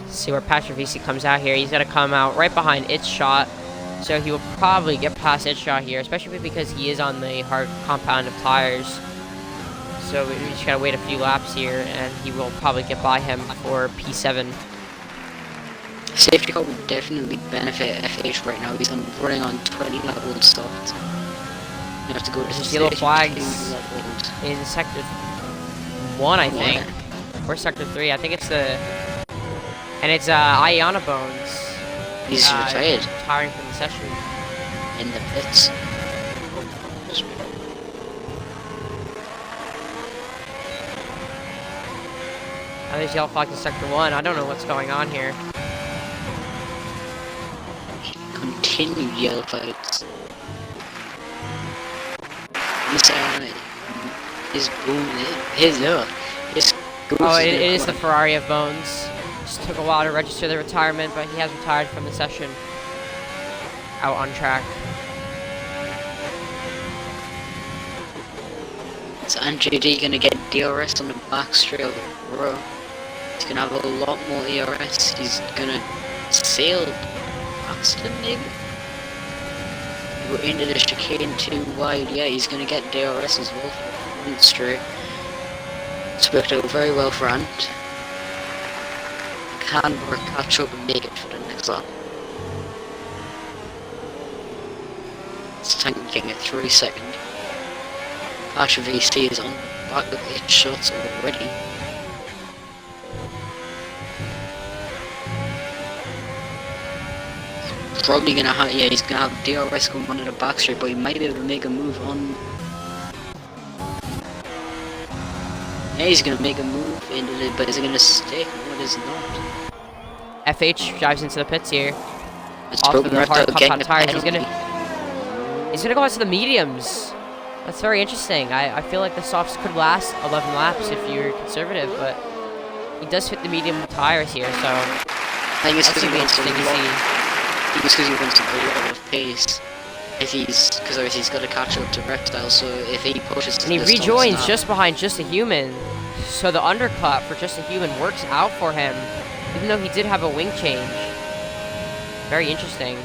See where Patrick VC comes out here. He's going to come out right behind its shot. So he will probably get past its shot here, especially because he is on the hard compound of tires. So we just gotta wait a few laps here, and he will probably get by him for P7. Safety car would definitely benefit FH right now. He's running on 20 levels stopped. You have to go to There's yellow flags in sector 1, I think. Or sector 3. I think it's the... And it's Ayana Bones. He's retired. Retiring from the session. In the pits. Oh, there's yellow flags in sector 1. I don't know what's going on here. Continued yellow flags. Oh, it is the Ferrari of Bones. Just took a while to register the retirement, but he has retired from the session. Out on track. So NJD gonna get DRS on the back straight of the row. He's gonna have a lot more ERS. He's gonna sail past him maybe. We're into the chicane too wide. Yeah, he's gonna get DRS as well for the front straight. It's worked out very well for Ant. Can work catch up and make it for the next lap. It's tanking at 3 seconds. Patrick VC is on the back of 8 shots already. Probably gonna have, yeah, he's gonna have DRS going on to the back straight, but he might be able to make a move on. Yeah, he's gonna make a move into it, but is it gonna stick? No, it is not. FH drives into the pits here. It's Off of the hard compound tires. He's gonna go into the mediums. That's very interesting. I feel like the softs could last 11 laps if you're conservative, but he does fit the medium tires here, so I think it's that's gonna be interesting to see. I think it's because he wants a lot of pace. If because obviously he's got to catch up to Reptile, so if he pushes... And he rejoins just behind Just a Human, so the undercut for Just a Human works out for him, even though he did have a wing change. Very interesting.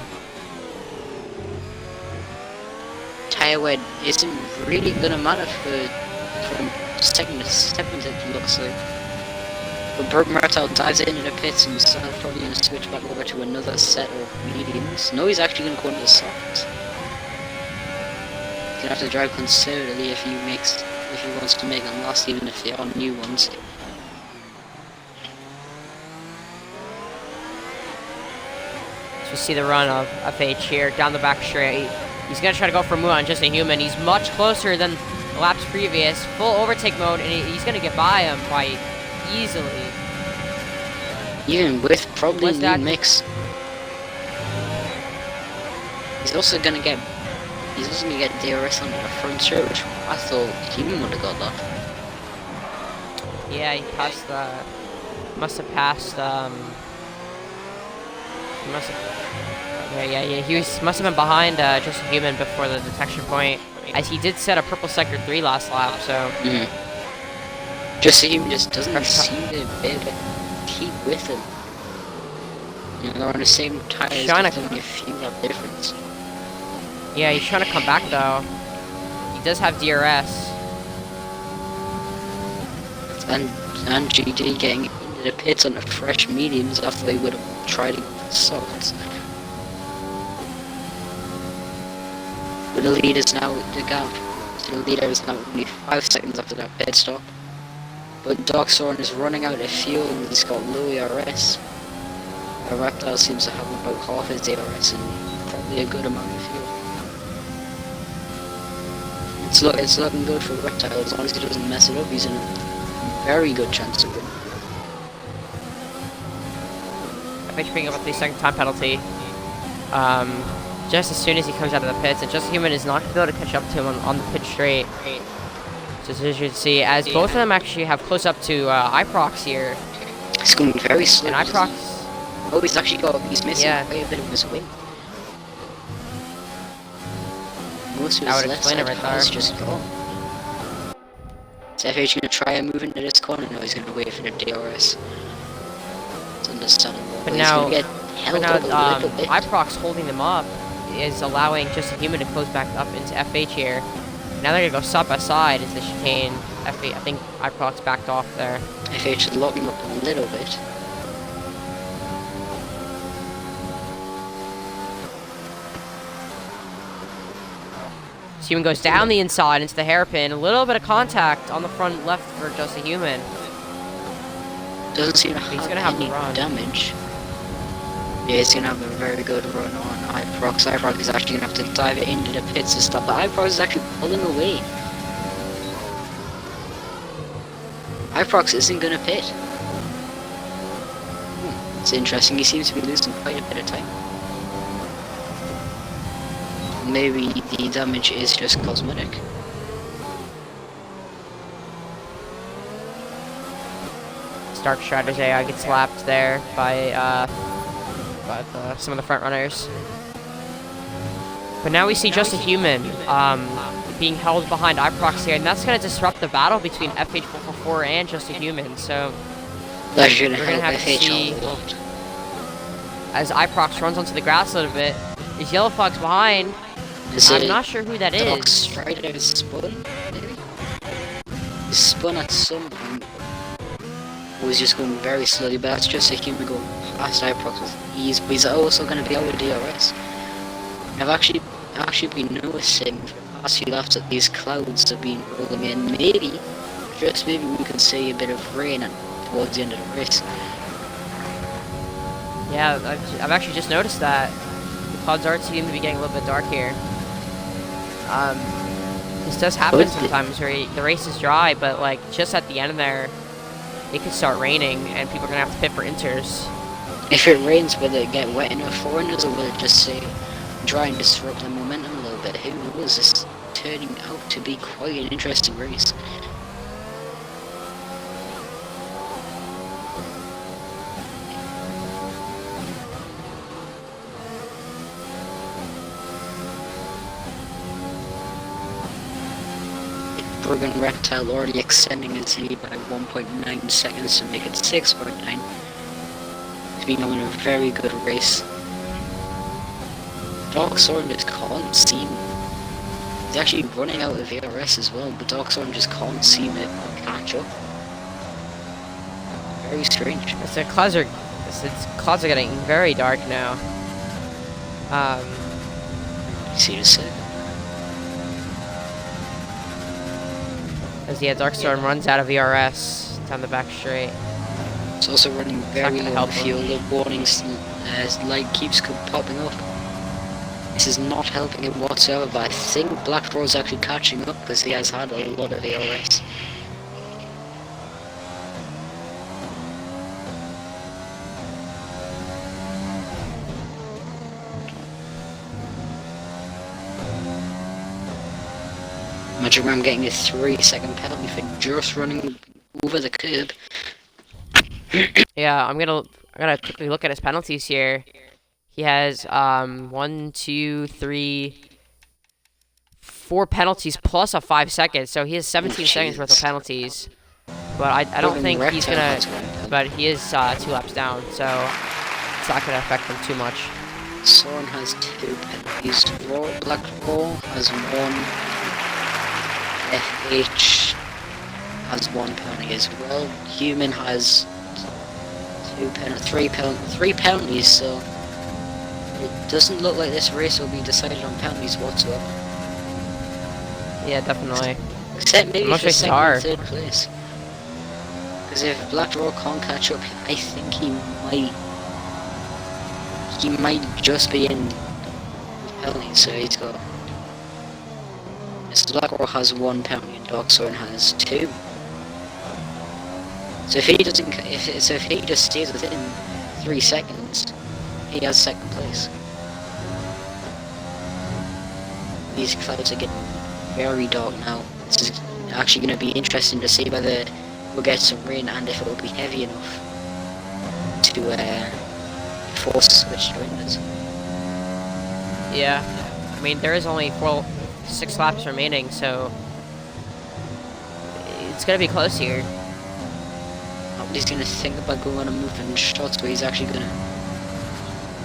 Tire wear isn't really gonna matter from second to seventh, it looks like. But Broken Reptile dives into the pits and so probably gonna switch back over to another set of mediums. No, he's actually gonna go into the softs. He's gonna have to drive conservatively if he wants to make them last, even if they are new ones. So see the run of FH here down the back straight. He's gonna try to go for a move on Just a Human. He's much closer than the laps previous. Full overtake mode, and he's gonna get by him quite easily. Even with probably new mix. He's also gonna get DRS on the front straight, which I thought Human would have got that. Yeah, he passed the... Must have passed, he must have... Yeah, he must have been behind Just a Human before the detection point, as he did set a purple sector 3 last lap, so... Just a Human just doesn't seem to be able to keep with him. You know, they're on the same tires, there's only a few lap difference. Yeah, he's trying to come back though. He does have DRS. And GD getting into the pits on the fresh mediums after they would have tried to go for softs. But the lead is now the gap. So the leader is now only 5 seconds after that pit stop. But Darkthorn is running out of fuel and he's got low ERS. Reptile seems to have about half his DRS and probably a good amount of fuel. It's looking good for Reptile. As long as he doesn't mess it up, he's in a very good chance to win. FH picking up a 3-second time penalty. Just as soon as he comes out of the pits, and Just a Human is not going to be able to catch up to him on the pit straight. Just as you can see, as both of them actually have close up to iProx here. It's going very slow. And iProx... Oh, he's missing quite a bit of his wing. Most of his left side has just gone. Is FH going to try and move into this corner? No, he's going to wait for the DRS. It's understandable. But now, bit. iProx holding them up is allowing Just a Human to close back up into FH here. Now they're going to go side by side as the chicane. FH, I think iProx backed off there. FH is locking up a little bit. Human goes down the inside into the hairpin. A little bit of contact on the front left for Just a Human. Doesn't seem to have any run. damage. Yeah, he's going to have a very good run on iProx. iProx is actually going to have to dive it into the pits to stop, but iProx is actually pulling away. iProx isn't going to pit. It's interesting, he seems to be losing quite a bit of time. Maybe the damage is just cosmetic. Stark Strider's AI gets slapped there by some of the front runners. But now we see Just a Human being held behind iProx here, and that's going to disrupt the battle between FH444 and Just a Human. So we're going to have to see as iProx runs onto the grass a little bit. There's Yellow Fox behind. I'm not sure who that is. Strider spun, maybe? He spun at some point. He was just going very slowly, but that's Just a Human going past iProx with ease, but he's also going to be out with DRS. I've actually been noticing for the past few laps that these clouds have been rolling in. Maybe, just maybe we could see a bit of rain towards the end of the race. Yeah, I've actually just noticed that. The clouds are seeming to be getting a little bit dark here. This does happen sometimes where the race is dry, but like just at the end there, it could start raining and people are gonna have to pit for inters. If it rains, will it get wet enough for inters, or will it just say dry and disrupt the momentum a little bit? Who knows? It's turning out to be quite an interesting race. Bergen Reptile already extending his lead by 1.9 seconds to make it 6.9. He's been on a very good race. Darksorn just can't seem... He's actually running out of VRS as well, but Darksorn just can't seem to catch up. Very strange. The clouds are getting very dark now. See to say. As Darkstorm runs out of VRS down the back straight. It's also running very low on fuel. The warnings as light keeps popping up. This is not helping him whatsoever, but I think Blackroar is actually catching up because he has had a lot of VRS. Imagine I'm getting a 3-second penalty for just running over the curb. Yeah, I gotta quickly look at his penalties here. He has 1, 2, 3, 4 penalties plus a 5 seconds, so he has 17 seconds worth of penalties. But I don't think he's gonna. But he is 2 laps down, so it's not gonna affect him too much. Soren has 2 penalties. Blackroar has 1. FH has 1 penalty as well. Human has 3 penalties, so it doesn't look like this race will be decided on penalties whatsoever. Yeah, definitely. Except maybe for second and 3rd place. Because if Blackroar can't catch up, I think he might just be in penalties, so he's got... So Blackroar has 1 penalty and Darksorn has 2. So if he just stays within 3 seconds, he has second place. These clouds are getting very dark now. This is actually going to be interesting to see whether we'll get some rain and if it will be heavy enough to force a switch to us. Yeah, I mean there is only 6 laps remaining, so it's gonna be close here. He's going to think about going on a move in shots where he's actually going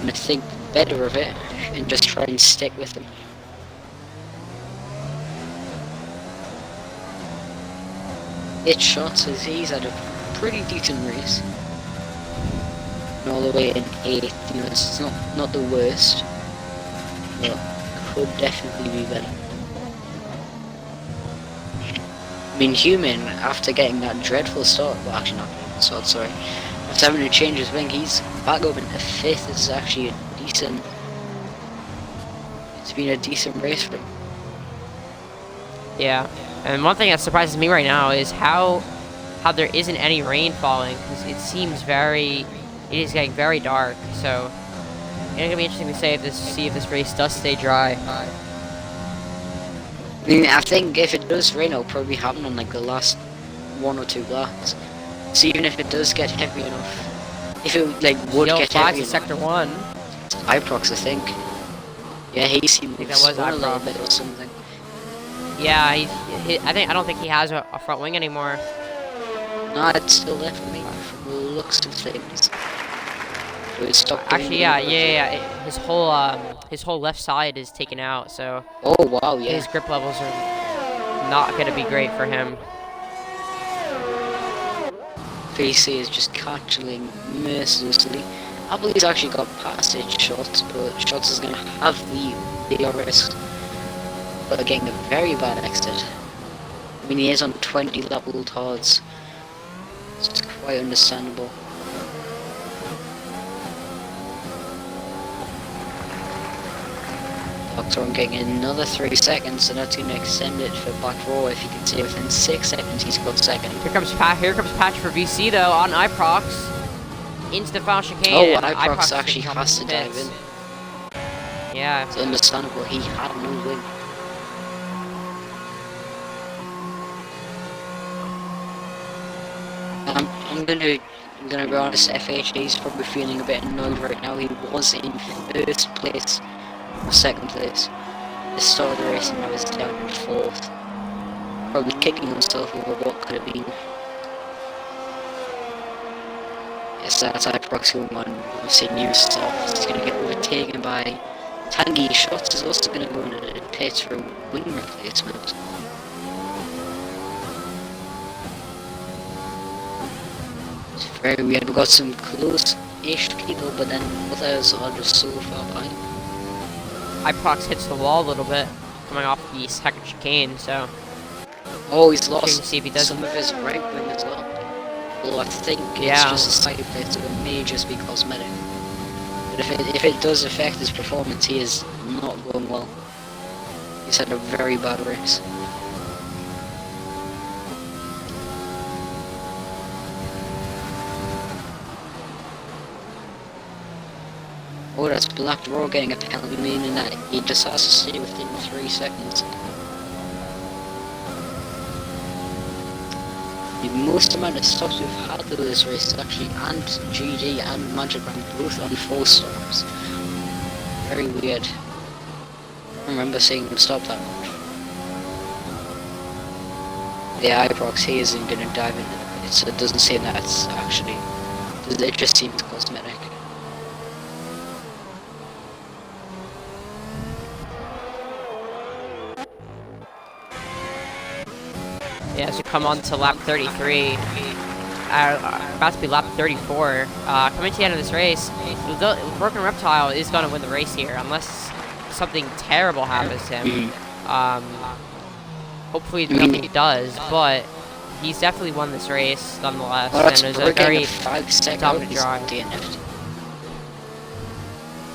to think better of it and just try and stick with him. Eight shots as he's had a pretty decent race. And all the way in 8th, you know, it's not the worst, but could definitely be better. I mean, Human, after getting that dreadful start, well actually not dreadful start, sorry, after having to change his wing, he's back up into 5th. This is actually it's been a decent race for him. Yeah, and one thing that surprises me right now is how there isn't any rain falling, because it is getting very dark, so it's gonna be interesting to see if this race does stay dry. I mean, I think if it does rain, it'll probably happen on like the last 1 or 2 laps. So even if it does get heavy enough, if it like would get heavy enough, Sector 1. Iprox, I think. Yeah, he seemed like that was a little Iprox. bit or something. Yeah, I don't think he has a front wing anymore. No, it's still there for me from the looks of things. So it stopped doing Actually, yeah. His whole left side is taken out, so oh wow, yeah. his grip levels are not gonna be great for him. PC is just catching mercilessly. I believe he's actually got past 8 shots, but Shots is gonna have the DRS. But getting a very bad exit. I mean, he is on 20 level hards, so it's quite understandable. Doctor getting another 3 seconds, so that's going to extend it for back row. If you can see within 6 seconds, he's got second. Here comes Patch for VC though on Iprox into the final chicane. Oh, and Iprox actually has to dive in. Yeah, It's understandable. He had no win. I'm gonna be honest. FHA's probably feeling a bit annoyed right now. He was in 1st place. Second place. The start of the race and now is down in 4th. Probably kicking himself over what could have been. Yes, that's Iprox going on. Obviously, new stuff. He's going to get overtaken by Tangy. Shots is also going to go into the pits for wing replacement. It's very weird. We've got some close-ish people, but then others are just so far behind. Iprox hits the wall a little bit coming off the second chicane, so oh, he's lost see if he does some of his right wing as well. Although I think it's Yeah. just a side effect, so it may just be cosmetic. But if it does affect his performance, he is not going well. He's had a very bad race. Oh, that's Black Roar getting a penalty, meaning that he just has to stay within 3 seconds. The most amount of stops we've had through this race is actually, and GG and Magic Round both on 4 stops. Very weird. I remember seeing them stop that much. The Iprox, he isn't going to dive into the pit, so it doesn't seem that it's actually, it just seems cosmetic. yeah, as we come on to lap 33, about to be lap 34, coming to the end of this race, the Broken Reptile is going to win the race here, unless something terrible happens to him. Hopefully nothing does, but he's definitely won this race nonetheless, and it was a very dominant drive.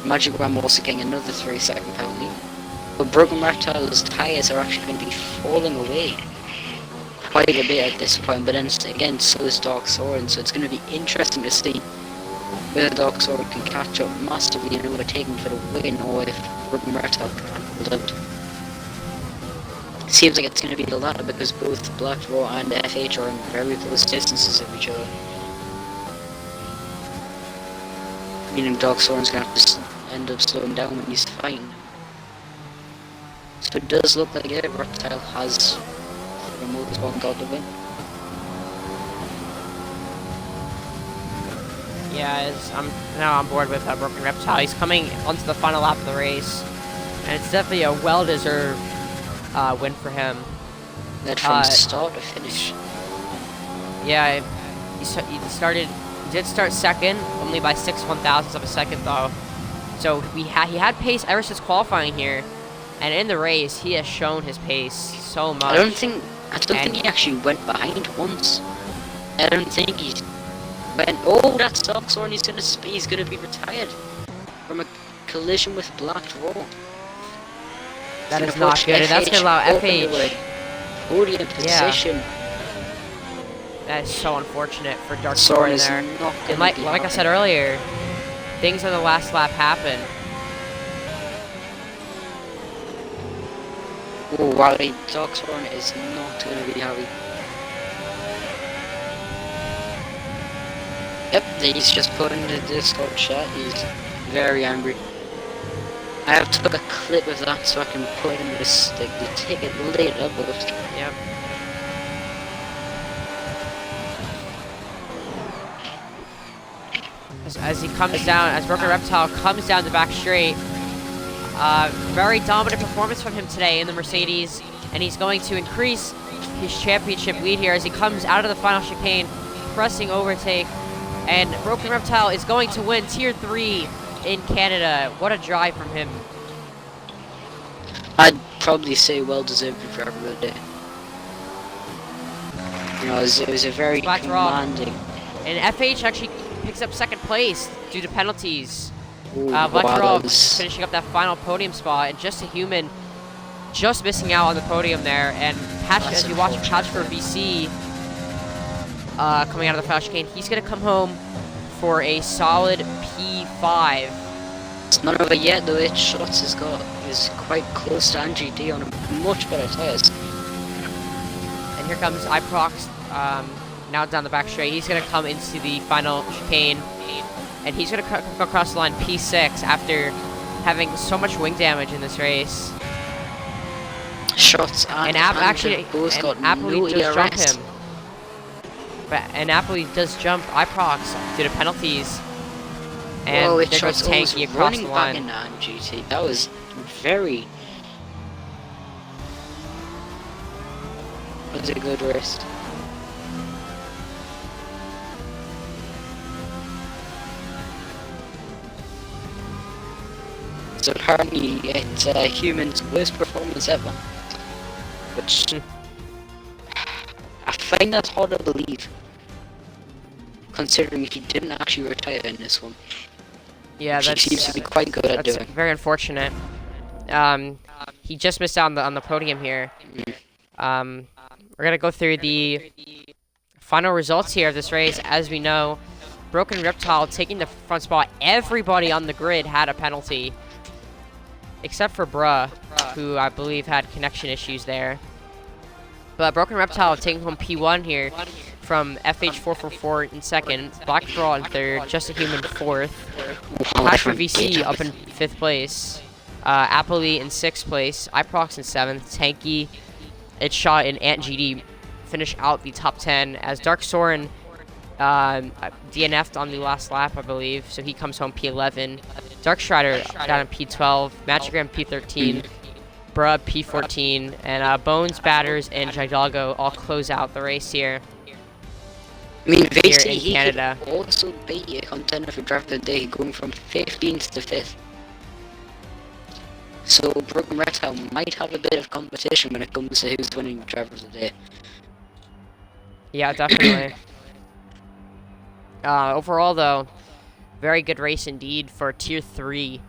Magic Ram also getting another 3-second penalty. But Broken Reptile's tyres are actually going to be falling away quite a bit at this point, but then again, so is Dark Soren, so it's going to be interesting to see whether Dark Sword can catch up massively and overtake him for the win, or if Broken Reptile can hold out. Seems like it's going to be the latter because both Black Raw and FH are in very close distances of each other. Meaning Dark Sword's going to have to end up slowing down when he's fighting. So it does look like it. Reptile has, for the most part, got the win. Yeah, I'm now on board with Broken Reptile. He's coming onto the final lap of the race, and it's definitely a well-deserved win for him. That from start to finish. Yeah, he did start second, only by 6/1000ths of a second though. So he had pace ever since qualifying here, and in the race he has shown his pace so much. I don't think he actually went behind once. I don't think he went. Oh, that sucks. Or he's gonna be retired from a collision with Black Raw. That is not good. That's gonna allow FH podium position. That is so unfortunate for Dark Sword in there. And like I said earlier, things on the last lap happen. Oh wow, Dark Sword is not gonna be happy. Yep, he's just put in the Discord chat. He's very angry. I have took a clip of that so I can put it in the ticket later, but yep. As he comes down, as Broken Reptile comes down the back straight, very dominant performance from him today in the Mercedes, and he's going to increase his championship lead here as he comes out of the final chicane, pressing overtake, and Broken Reptile is going to win Tier 3 in Canada. What a drive from him. I'd probably say well deserved for every day. You know, it was a very commanding. And FH actually picks up second place due to penalties. Ooh, Black Raw finishing up that final podium spot, and Just a Human just missing out on the podium there. And Patch, as you watch Patch for VC coming out of the final chicane, he's going to come home for a solid P5. It's not over yet though. Shots is quite close to NGD on a much better tires. And here comes iProx now down the back straight. He's going to come into the final chicane, and he's going to come across the line P6 after having so much wing damage in this race. Shots and actually does jump him. And Napoli does jump iProx due to penalties. And whoa, there goes Tanky across the line. Back in GT. That was very... That was a good race. So apparently it's Human's worst performance ever. Which... I find that hard to believe, considering he didn't actually retire in this one. Yeah, that seems to be quite good at doing. Very unfortunate. He just missed out on the podium here. We're gonna go through the final results here of this race. As we know, Broken Reptile taking the front spot. Everybody on the grid had a penalty, except for Bruh, who I believe had connection issues there. But Broken Reptile taking home P1 here from FH444 in second, Black Raw in third, Just a Human fourth, Patch for VC up in fifth place, Appley in sixth place, iProx in seventh, Tanky, It's Shot, and Ant GD finish out the top 10 as Dark Soren DNF'd on the last lap, I believe, so he comes home P11, Dark Strider down in P12, Magigram P13, Bruh P14, and Bones, Batters, and Jidalgo all close out the race here. I mean, here basically, in he Canada. could also be a contender for Driver of the Day, going from 15th to 5th. So, Broken Reptile might have a bit of competition when it comes to who's winning Driver of the Day. Yeah, definitely. Overall, though, very good race indeed for Tier 3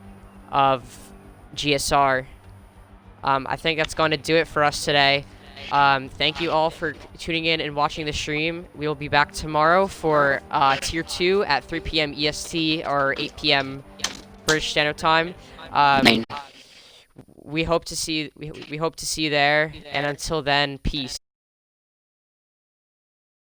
of GSR. I think that's going to do it for us today. Thank you all for tuning in and watching the stream. We will be back tomorrow for Tier 2 at 3 p.m. EST or 8 p.m. British Standard Time. Main. We hope to see you there, and until then, peace.